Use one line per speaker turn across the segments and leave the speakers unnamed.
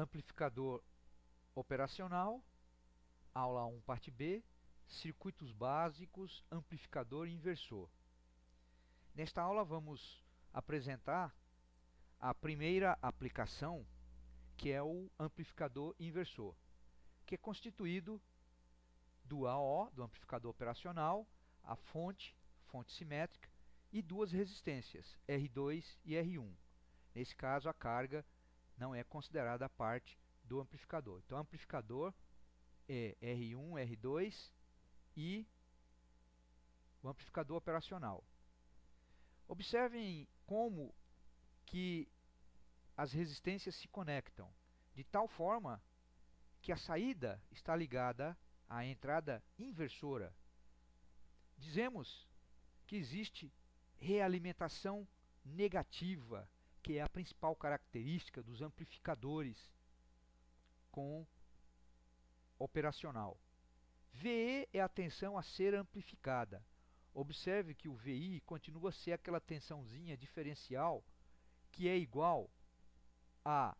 Amplificador operacional, aula 1, parte B, circuitos básicos, amplificador e inversor. Nesta aula vamos apresentar a primeira aplicação, que é o amplificador inversor, que é constituído do AO, do amplificador operacional, a fonte simétrica, e duas resistências, R2 e R1. Nesse caso, a carga não é considerada parte do amplificador. Então, o amplificador é R1, R2 e o amplificador operacional. Observem como que as resistências se conectam, de tal forma que a saída está ligada à entrada inversora. Dizemos que existe realimentação negativa, que é a principal característica dos amplificadores com operacional. VE é a tensão a ser amplificada. Observe que o VI continua a ser aquela tensãozinha diferencial que é igual a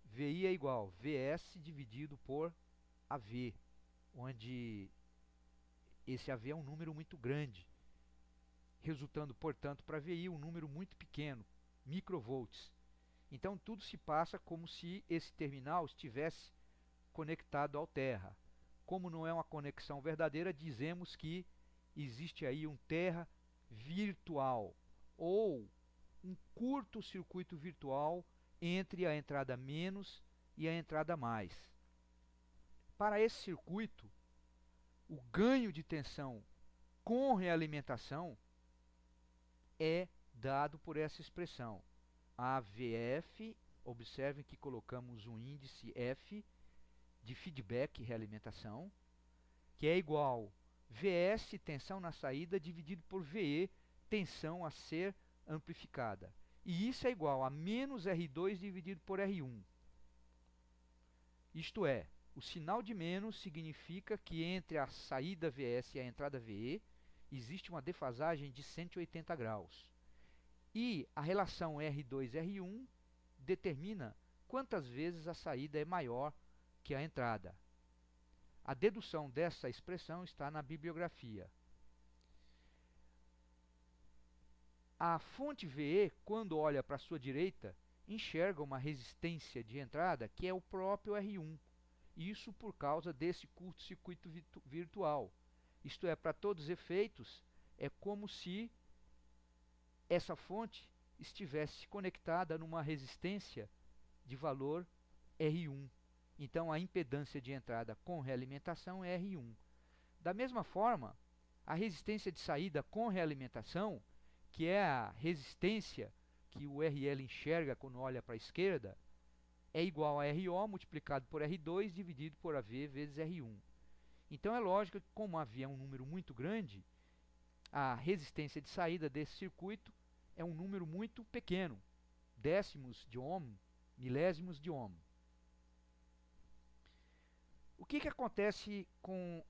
VI é igual a VS dividido por AV, onde esse AV é um número muito grande, resultando, portanto, para VI um número muito pequeno, microvolts. Então tudo se passa como se esse terminal estivesse conectado ao terra. Como não é uma conexão verdadeira, dizemos que existe aí um terra virtual, ou um curto-circuito virtual entre a entrada menos e a entrada mais. Para esse circuito, o ganho de tensão com realimentação é dado por essa expressão. AVF, observem que colocamos um índice F de feedback realimentação, que é igual VS, tensão na saída, dividido por VE, tensão a ser amplificada. E isso é igual a menos R2 dividido por R1. Isto é, o sinal de menos significa que entre a saída VS e a entrada VE existe uma defasagem de 180 graus. E a relação R2-R1 determina quantas vezes a saída é maior que a entrada. A dedução dessa expressão está na bibliografia. A fonte VE, quando olha para a sua direita, enxerga uma resistência de entrada que é o próprio R1. Isso por causa desse curto-circuito virtual. Isto é, para todos os efeitos, é como se essa fonte estivesse conectada numa resistência de valor R1. Então, a impedância de entrada com realimentação é R1. Da mesma forma, a resistência de saída com realimentação, que é a resistência que o RL enxerga quando olha para a esquerda, é igual a RO multiplicado por R2 dividido por AV vezes R1. Então, é lógico que, como AV é um número muito grande, a resistência de saída desse circuito é um número muito pequeno, décimos de ohm, milésimos de ohm. O que acontece com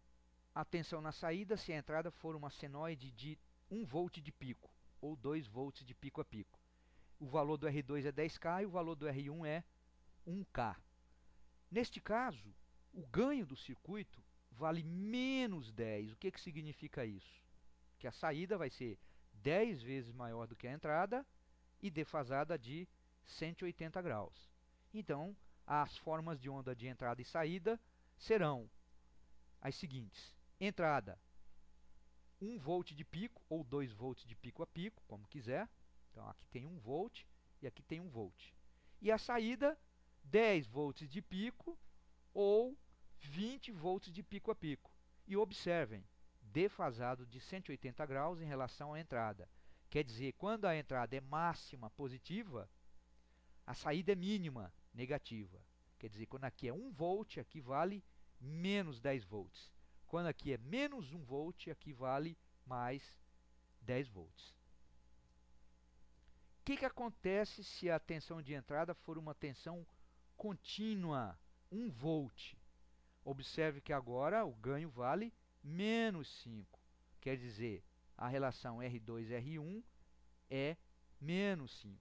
a tensão na saída se a entrada for uma senoide de 1 volt de pico, ou 2 volts de pico a pico? O valor do R2 é 10K e o valor do R1 é 1K. Neste caso, o ganho do circuito vale menos 10. O que significa isso? Que a saída vai ser 10 vezes maior do que a entrada e defasada de 180 graus. Então, as formas de onda de entrada e saída serão as seguintes: entrada 1 volt de pico ou 2 volts de pico a pico, como quiser. Então aqui tem 1 volt e aqui tem 1 volt. E a saída 10 volts de pico ou 20 volts de pico a pico. E observem, defasado de 180 graus em relação à entrada. Quer dizer, quando a entrada é máxima positiva, a saída é mínima negativa. Quer dizer, quando aqui é 1 volt, aqui vale menos 10 volts. Quando aqui é menos 1 volt, aqui vale mais 10 volts. O que acontece se a tensão de entrada for uma tensão contínua, 1 volt? Observe que agora o ganho vale menos 5. Quer dizer, a relação R2-R1 é menos 5.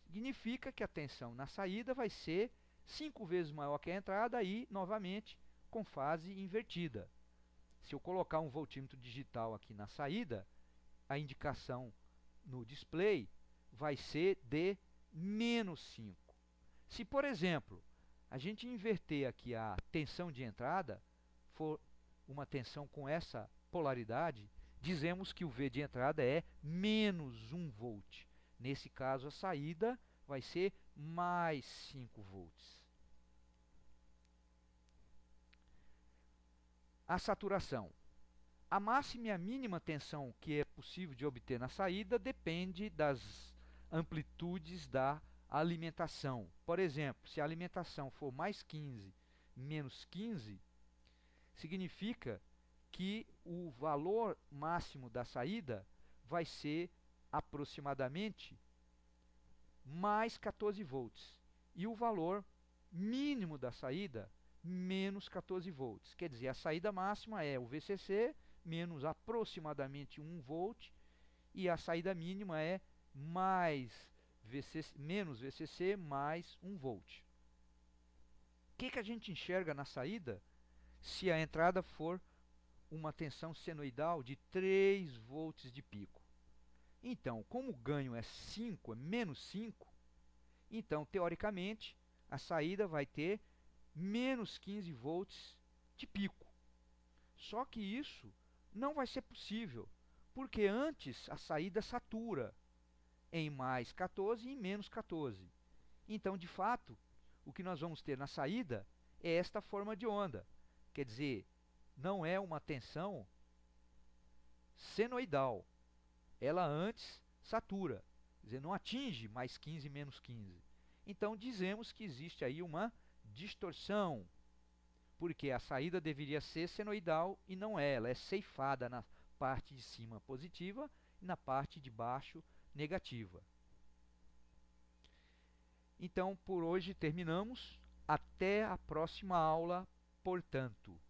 Significa que a tensão na saída vai ser 5 vezes maior que a entrada e, novamente, com fase invertida. Se eu colocar um voltímetro digital aqui na saída, a indicação no display vai ser de menos 5. Se, por exemplo, a gente inverter aqui a tensão de entrada, for uma tensão com essa polaridade, dizemos que o V de entrada é menos 1 volt. Nesse caso, a saída vai ser mais 5 volts. A saturação. A máxima e a mínima tensão que é possível de obter na saída depende das amplitudes da alimentação. Por exemplo, se a alimentação for mais 15, menos 15, significa que o valor máximo da saída vai ser aproximadamente mais 14 volts. E o valor mínimo da saída, menos 14 volts. Quer dizer, a saída máxima é o VCC menos aproximadamente 1 volt e a saída mínima é menos VCC mais 1 volt. O que a gente enxerga na saída se a entrada for uma tensão senoidal de 3 volts de pico? Então, como o ganho é 5, é menos 5, então, teoricamente, a saída vai ter menos 15 volts de pico. Só que isso não vai ser possível, porque antes a saída satura em mais 14 e em menos 14. Então, de fato, o que nós vamos ter na saída é esta forma de onda. Quer dizer, não é uma tensão senoidal. Ela antes satura, quer dizer, não atinge mais 15 menos 15. Então dizemos que existe aí uma distorção, porque a saída deveria ser senoidal e não é, ela é ceifada na parte de cima positiva e na parte de baixo negativa. Então por hoje terminamos, até a próxima aula, portanto.